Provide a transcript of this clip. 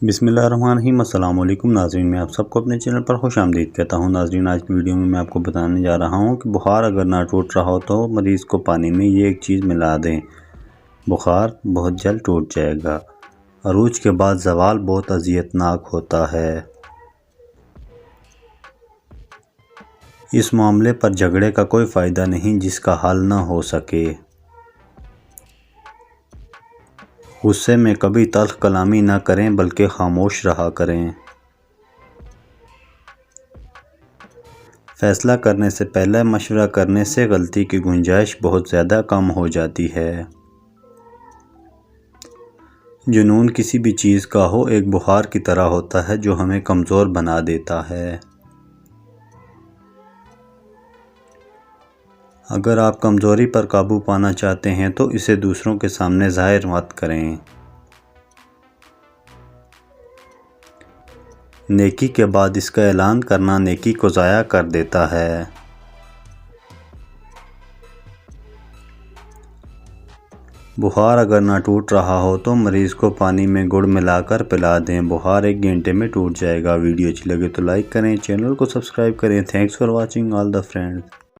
بسم اللہ الرحمن الرحیم۔ السلام علیکم ناظرین، میں آپ سب کو اپنے چینل پر خوش آمدید کہتا ہوں۔ ناظرین، آج کی ویڈیو میں آپ کو بتانے جا رہا ہوں کہ بخار اگر نہ ٹوٹ رہا ہو تو مریض کو پانی میں یہ ایک چیز ملا دیں، بخار بہت جلد ٹوٹ جائے گا۔ عروج کے بعد زوال بہت اذیت ناک ہوتا ہے۔ اس معاملے پر جھگڑے کا کوئی فائدہ نہیں جس کا حل نہ ہو سکے۔ غصے میں کبھی تلخ کلامی نہ کریں بلکہ خاموش رہا کریں۔ فیصلہ کرنے سے پہلے مشورہ کرنے سے غلطی کی گنجائش بہت زیادہ کم ہو جاتی ہے۔ جنون کسی بھی چیز کا ہو ایک بخار کی طرح ہوتا ہے جو ہمیں کمزور بنا دیتا ہے۔ اگر آپ کمزوری پر قابو پانا چاہتے ہیں تو اسے دوسروں کے سامنے ظاہر مت کریں۔ نیکی کے بعد اس کا اعلان کرنا نیکی کو ضائع کر دیتا ہے۔ بخار اگر نہ ٹوٹ رہا ہو تو مریض کو پانی میں گڑ ملا کر پلا دیں، بخار 1 گھنٹے میں ٹوٹ جائے گا۔ ویڈیو اچھی لگے تو لائک کریں، چینل کو سبسکرائب کریں۔ Thanks for watching all the friends.